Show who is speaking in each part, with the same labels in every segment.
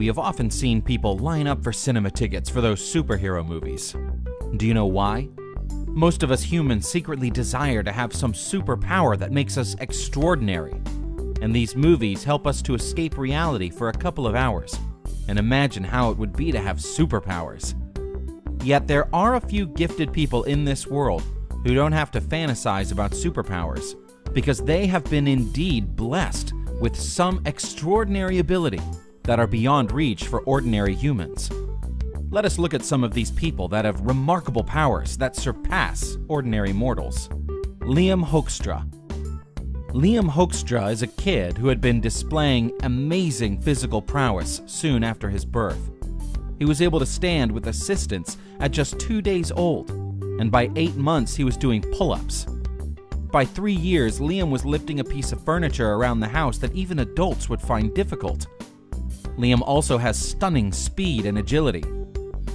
Speaker 1: we have often seen people line up for cinema tickets for those superhero movies. Do you know why? Most of us humans secretly desire to have some superpower that makes us extraordinary. And these movies help us to escape reality for a couple of hours and imagine how it would be to have superpowers. Yet there are a few gifted people in this world who don't have to fantasize about superpowers because they have been indeed blessed with some extraordinary ability that are beyond reach for ordinary humans. Let us look at some of these people that have remarkable powers that surpass ordinary mortals. Liam Hoekstra. Liam Hoekstra is a kid who had been displaying amazing physical prowess soon after his birth. He was able to stand with assistance at just 2 days old, and by 8 months he was doing pull-ups. By 3 years, Liam was lifting a piece of furniture around the house that even adults would find difficult. Liam also has stunning speed and agility.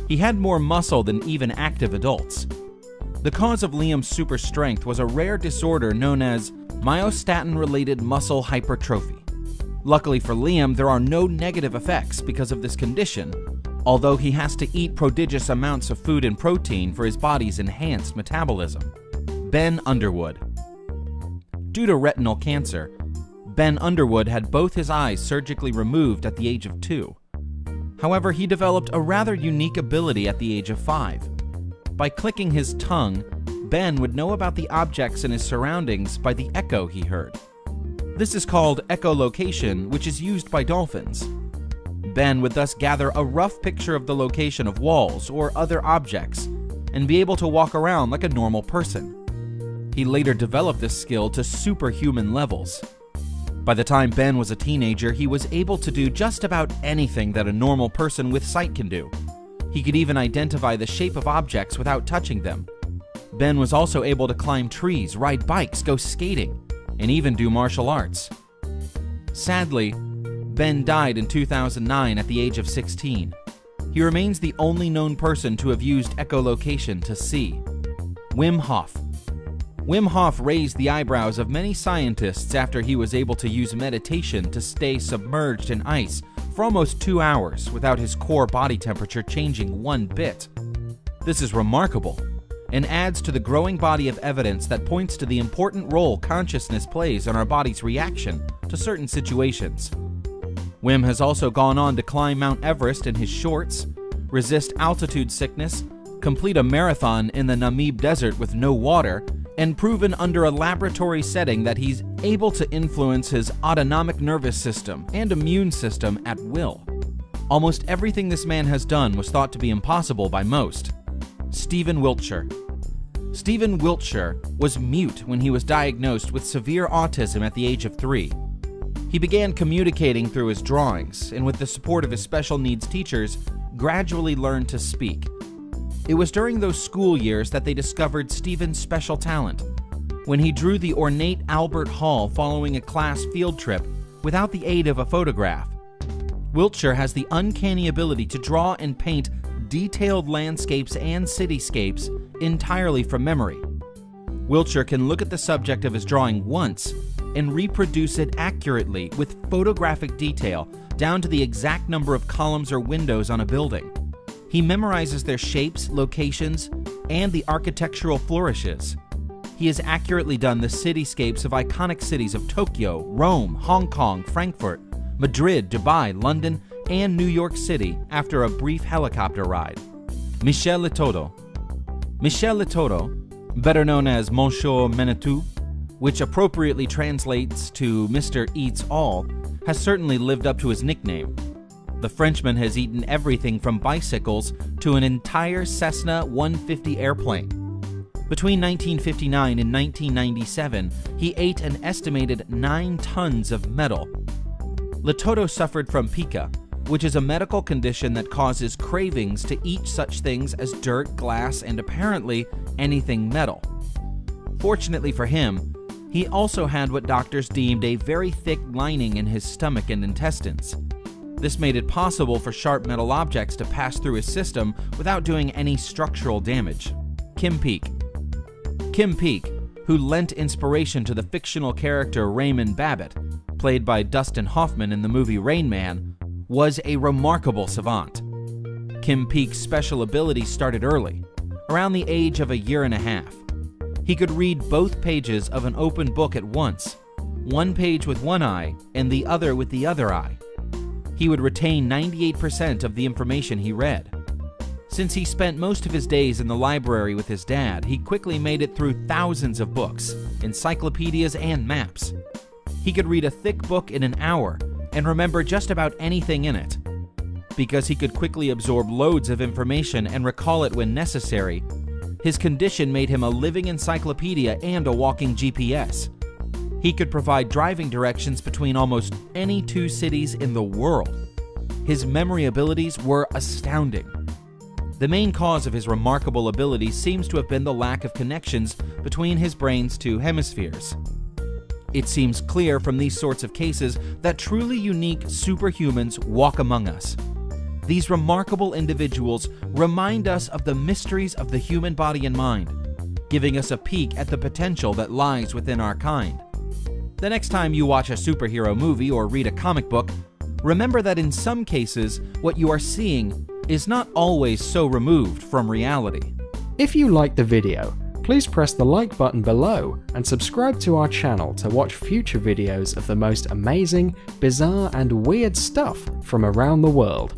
Speaker 1: He had more muscle than even active adults. The cause of Liam's super strength was a rare disorder known as myostatin-related muscle hypertrophy. Luckily for Liam, there are no negative effects because of this condition, although he has to eat prodigious amounts of food and protein for his body's enhanced metabolism. Ben Underwood. Due to retinal cancer, Ben Underwood had both his eyes surgically removed at the age of 2. However, he developed a rather unique ability at the age of 5. By clicking his tongue, Ben would know about the objects in his surroundings by the echo he heard. This is called echolocation, which is used by dolphins. Ben would thus gather a rough picture of the location of walls or other objects and be able to walk around like a normal person. He later developed this skill to superhuman levels. By the time Ben was a teenager, he was able to do just about anything that a normal person with sight can do. He could even identify the shape of objects without touching them. Ben was also able to climb trees, ride bikes, go skating, and even do martial arts. Sadly, Ben died in 2009 at the age of 16. He remains the only known person to have used echolocation to see. Wim Hof. Wim Hof raised the eyebrows of many scientists after he was able to use meditation to stay submerged in ice for almost 2 hours without his core body temperature changing one bit. This is remarkable and adds to the growing body of evidence that points to the important role consciousness plays on our body's reaction to certain situations. Wim has also gone on to climb Mount Everest in his shorts, resist altitude sickness, complete a marathon in the Namib Desert with no water, and proven under a laboratory setting that he's able to influence his autonomic nervous system and immune system at will. Almost everything this man has done was thought to be impossible by most. Stephen Wiltshire. Stephen Wiltshire was mute when he was diagnosed with severe autism at the age of 3. He began communicating through his drawings, and with the support of his special needs teachers, gradually learned to speak. It was during those school years that they discovered Stephen's special talent, when he drew the ornate Albert Hall following a class field trip without the aid of a photograph. Wiltshire has the uncanny ability to draw and paint detailed landscapes and cityscapes entirely from memory. Wiltshire can look at the subject of his drawing once and reproduce it accurately with photographic detail down to the exact number of columns or windows on a building. He memorizes their shapes, locations, and the architectural flourishes. He has accurately done the cityscapes of iconic cities of Tokyo, Rome, Hong Kong, Frankfurt, Madrid, Dubai, London, and New York City after a brief helicopter ride. Michel Letoto. Michel Letoto, better known as Monsieur Menetou, which appropriately translates to Mr. Eats All, has certainly lived up to his nickname. The Frenchman has eaten everything from bicycles to an entire Cessna 150 airplane. Between 1959 and 1997, he ate an estimated 9 tons of metal. Letoto suffered from pica, which is a medical condition that causes cravings to eat such things as dirt, glass, and apparently anything metal. Fortunately for him, he also had what doctors deemed a very thick lining in his stomach and intestines. This made it possible for sharp metal objects to pass through his system without doing any structural damage. Kim Peek. Kim Peek, who lent inspiration to the fictional character Raymond Babbitt, played by Dustin Hoffman in the movie Rain Man, was a remarkable savant. Kim Peek's special ability started early, around the age of 1.5 years. He could read both pages of an open book at once, one page with one eye and the other with the other eye. He would retain 98% of the information he read. Since he spent most of his days in the library with his dad, he quickly made it through thousands of books, encyclopedias, and maps. He could read a thick book in an hour and remember just about anything in it. Because he could quickly absorb loads of information and recall it when necessary, his condition made him a living encyclopedia and a walking GPS. He could provide driving directions between almost any 2 cities in the world. His memory abilities were astounding. The main cause of his remarkable ability seems to have been the lack of connections between his brain's 2 hemispheres. It seems clear from these sorts of cases that truly unique superhumans walk among us. These remarkable individuals remind us of the mysteries of the human body and mind, giving us a peek at the potential that lies within our kind. The next time you watch a superhero movie or read a comic book, remember that in some cases, what you are seeing is not always so removed from reality.
Speaker 2: If you liked the video, please press the like button below and subscribe to our channel to watch future videos of the most amazing, bizarre, and weird stuff from around the world.